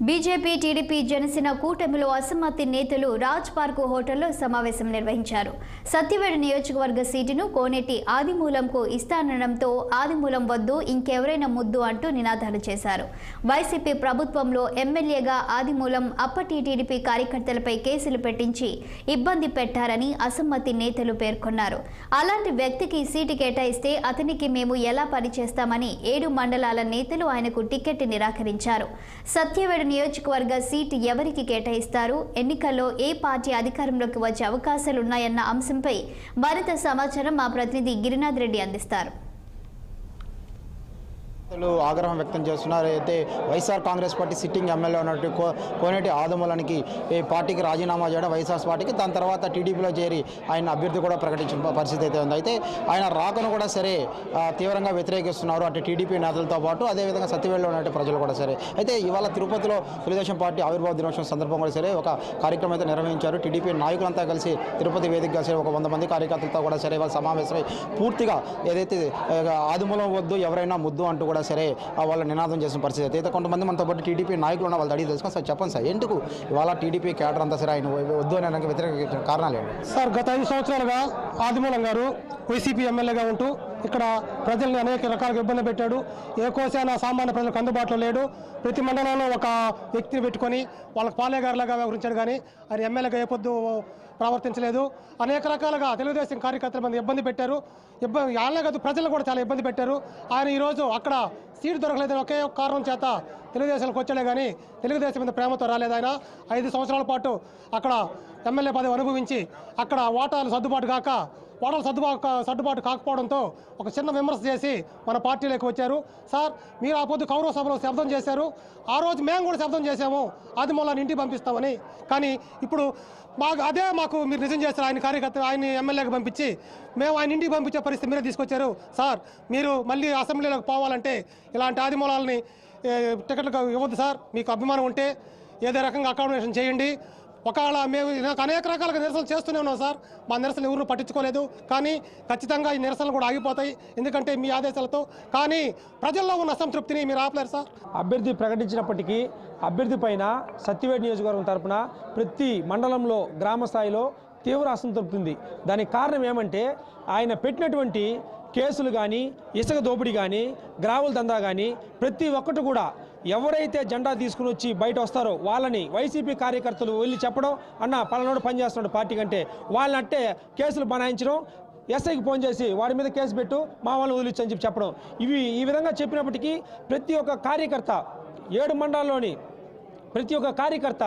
BJP, TDP, Janasena కూటమిలో అసమ్మతి నేతలు రాజ్ పార్క్ హోటల్లో సమావేశం నిర్వహించారు. సత్యవేడు నియోజకవర్గ సీటును కోనేటి ఆదిమూలంకు ఇస్తానడంతో ఆదిమూలం వద్దు, ఇంకెవరైనా ముద్దు అంటూ నినాదాలు చేశారు. వైసీపీ ప్రభుత్వంలో ఎమ్మెల్యేగా ఆదిమూలం అప్పటి టీడీపీ కార్యకర్తలపై కేసులు పెట్టించి ఇబ్బంది పెట్టారని అసమ్మతి నేతలు పేర్కొన్నారు. అలాంటి వ్యక్తికి సీటు కేటాయిస్తే అతనికి మేము ఎలా పనిచేస్తామని 7 మండలాల నేతలు ఆయనకు టికెట్ నిరాకరించారు. సత్యవేడు నియోజకవర్గ సీటు ఎవరికి కేటాయిస్తారు, ఎన్నికల్లో ఏ పార్టీ అధికారంలోకి వచ్చే అవకాశాలున్నాయన్న అంశంపై మరింత సమాచారం మా ప్రతినిధి గిరినాథ్ రెడ్డి అందిస్తారు. ఆగ్రహం వ్యక్తం చేస్తున్నారు. అయితే YSR Congress party sitting MLA ఉన్నట్టు కోనేటి ఆదిమూలానికి ఈ పార్టీకి రాజీనామా చేయడం వైఎస్ఆర్ పార్టీకి, దాని తర్వాత టీడీపీలో చేరి ఆయన అభ్యర్థి కూడా ప్రకటించిన పరిస్థితి అయితే ఉంది. అయితే ఆయన రాకను కూడా సరే తీవ్రంగా వ్యతిరేకిస్తున్నారు అటు టీడీపీ నేతలతో పాటు, అదేవిధంగా సత్యవేడులో ఉన్నట్టు ప్రజలు కూడా సరే. అయితే ఇవాళ తిరుపతిలో తెలుగుదేశం పార్టీ ఆవిర్భావ దినోత్సవం సందర్భంగా సరే ఒక కార్యక్రమం అయితే నిర్వహించారు. టీడీపీ నాయకులంతా కలిసి తిరుపతి వేదికగా సరే ఒక 100 మంది కార్యకర్తలతో కూడా సరే వాళ్ళు సమావేశమై పూర్తిగా ఏదైతే ఆదిమూలం వద్దు, ఎవరైనా ముద్దు అంటూ కూడా సరే వాళ్ళ నినాదం చేసిన పరిస్థితి. అయితే కొంతమంది మనతో పాటు టీడీపీ నాయకులు ఉన్న వాళ్ళు అడిగి తెలుసుకొని సార్ చెప్పండి సార్, ఎందుకు ఇవాళ టీడీపీ క్యాడర్ అంతా సరే ఆయన వద్దు అని వ్యతిరేక కారణాలు ఏంటి సార్? గత 5 సంవత్సరాలుగా ఆదిమూలం గారు వైసీపీ ఎమ్మెల్యేగా ఉంటూ ఇక్కడ ప్రజల్ని అనేక రకాలుగా ఇబ్బంది పెట్టాడు. ఏ కోసైనా సామాన్య ప్రజలకు అందుబాటులో లేడు. ప్రతి మండలంలో ఒక వ్యక్తిని పెట్టుకొని వాళ్ళకి పాలేగారులాగా వ్యవహరించాడు, కానీ ఆయన ఎమ్మెల్యేగా ఏ పొద్దు ప్రవర్తించలేదు. అనేక రకాలుగా తెలుగుదేశం కార్యకర్తల మంది ఇబ్బంది పెట్టారు. వాళ్ళే కాదు, ప్రజలు కూడా చాలా ఇబ్బంది పెట్టారు. ఆయన ఈరోజు అక్కడ సీటు దొరకలేదని ఒకే కారణం చేత తెలుగుదేశానికి వచ్చాడే, కానీ తెలుగుదేశం మీద ప్రేమతో రాలేదు. ఆయన 5 సంవత్సరాల పాటు అక్కడ ఎమ్మెల్యే పదవి అనుభవించి అక్కడ ఓటాలు సర్దుబాటు కాకపోవడంతో ఒక చిన్న విమర్శ చేసి మన పార్టీలోకి వచ్చారు. సార్, మీరు ఆ పొద్దు కౌరవ సభలో శబ్దం చేశారు. ఆ రోజు మేము కూడా శబ్దం చేశాము ఆదిమూలాన్ని ఇంటికి పంపిస్తామని. కానీ ఇప్పుడు మాకు మీరు నిజం చేస్తారు. ఆయన కార్యకర్తలు ఆయన ఎమ్మెల్యేకి పంపించి మేము ఆయన ఇంటికి పంపించే పరిస్థితి మీరే తీసుకొచ్చారు. సార్, మీరు మళ్ళీ అసెంబ్లీలోకి పోవాలంటే ఇలాంటి ఆదిమూలాలని టికెట్లకు ఇవ్వద్దు సార్. మీకు అభిమానం ఉంటే ఏదో రకంగా అకామిడేషన్ చేయండి. ఒకవేళ మేము అనేక రకాలుగా నిరసనలు చేస్తూనే ఉన్నాం సార్. మా నిరసనలు ఎవరు పట్టించుకోలేదు, కానీ ఖచ్చితంగా ఈ నిరసనలు కూడా ఆగిపోతాయి, ఎందుకంటే మీ ఆదేశాలతో. కానీ ప్రజల్లో ఉన్న అసంతృప్తిని మీరు ఆపలేరు సార్. అభ్యర్థి ప్రకటించినప్పటికీ అభ్యర్థి పైన సత్యవేడు నియోజకవర్గం తరఫున ప్రతి మండలంలో గ్రామ స్థాయిలో తీవ్ర అసంతృప్తి ఉంది. దానికి కారణం ఏమంటే ఆయన పెట్టినటువంటి కేసులు కానీ, ఇసుక దోపిడీ కానీ, గ్రావుల దందా కానీ ప్రతి ఒక్కటి కూడా ఎవరైతే జెండా తీసుకుని వచ్చి బయట వస్తారో వాళ్ళని వైసీపీ కార్యకర్తలు వెళ్ళి చెప్పడం, అన్న పలానాడు పనిచేస్తున్నాడు పార్టీ కంటే, వాళ్ళని అంటే కేసులు బనాయించడం, ఎస్ఐకి ఫోన్ చేసి వాడి మీద కేసు పెట్టు, మా వాళ్ళని వదిలించని చెప్పడం. ఈ విధంగా చెప్పినప్పటికీ ప్రతి ఒక్క కార్యకర్త 7 మండలాల్లోని ప్రతి ఒక్క కార్యకర్త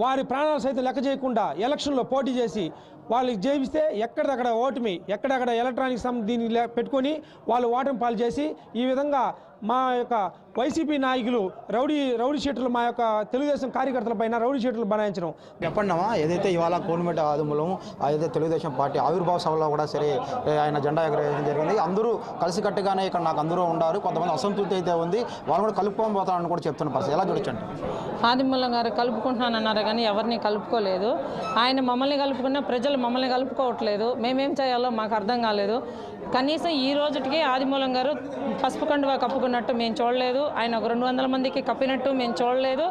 వారి ప్రాణాలు సైతం లెక్క చేయకుండా ఎలక్షన్లో పోటీ చేసి వాళ్ళకి జయిస్తే ఎక్కడక్కడ ఓటమి, ఎక్కడక్కడ ఎలక్ట్రానిక్స్ దీన్ని పెట్టుకొని వాళ్ళు ఓటమి పాలు చేసి ఈ విధంగా మా యొక్క వైసీపీ నాయకులు రౌడీ షీటర్లు మా యొక్క తెలుగుదేశం కార్యకర్తల పైన రౌడీ షీటర్లు బనాయించడం. చెప్పండమ్మా, ఏదైతే ఇవాళ కోనేటి ఆదిమూలం ఏదైతే తెలుగుదేశం పార్టీ ఆవిర్భావ సభలో కూడా సరే ఆయన జెండా ఎగరేయడం జరిగింది. అందరూ కలిసికట్టుగానే ఇక్కడ నాకు అందరూ ఉన్నారు, కొంతమంది అసంతృప్తి అయితే ఉంది, వాళ్ళు కూడా కలుపుకొని పోతారని కూడా చెప్తున్న పరిస్థితి. ఎలా చూడొచ్చండి? ఆదిమూలం గారు కలుపుకుంటున్నానన్నారు కానీ ఎవరిని కలుపుకోలేదు. ఆయన మమ్మల్ని కలుపుకున్న ప్రజలు మమ్మల్ని కలుపుకోవట్లేదు. మేమేం చేయాలో మాకు అర్థం కాలేదు. కనీసం ఈ రోజుకి ఆదిమూలం గారు పసుపు కండువా కప్పుకున్నట్టు మేము చూడలేదు. ఆయన ఒక 200 మందికి కప్పినట్టు మేము చూడలేదు.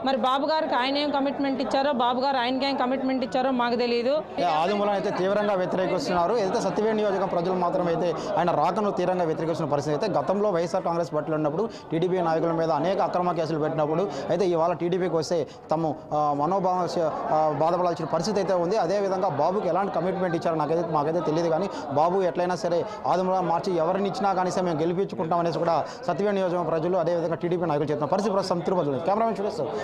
మరి బాబు గారికి ఆయన ఏం కమిట్మెంట్ ఇచ్చారో, బాబు గారు ఆయనకి ఏం కమిట్మెంట్ ఇచ్చారో మాకు తెలియదు. ఆదిమూలం అయితే తీవ్రంగా వ్యతిరేకిస్తున్నారు. ఏదైతే సత్యవేడు నియోజకవర్గం ప్రజలు మాత్రం అయితే ఆయన రాకను తీవ్రంగా వ్యతిరేకిస్తున్న పరిస్థితి. అయితే గతంలో వైఎస్ఆర్ కాంగ్రెస్ పార్టీలో ఉన్నప్పుడు టీడీపీ నాయకుల మీద అనేక అక్రమ కేసులు పెట్టినప్పుడు అయితే ఇవాళ టీడీపీకి వస్తే తమ మనోభావం బాధపడాల్సిన పరిస్థితి అయితే ఉంది. అదేవిధంగా బాబుకి ఎలాంటి కమిట్మెంట్ ఇచ్చారో మాకైతే తెలియదు, కానీ బాబు ఎట్లయినా సరే ఆదిమూలం మార్చి ఎవరిని ఇచ్చినా కానీ మేము గెలిపించుకుంటాం అనేసి కూడా సత్యవేడు నియోజకవర్గం ప్రజలు అదేవిధంగా టీడీపీ నాయకులు చెప్తున్న పరిస్థితి. ప్రస్తుతం తిరుపతిలో కెమెరామెన్ చూపిస్తారు.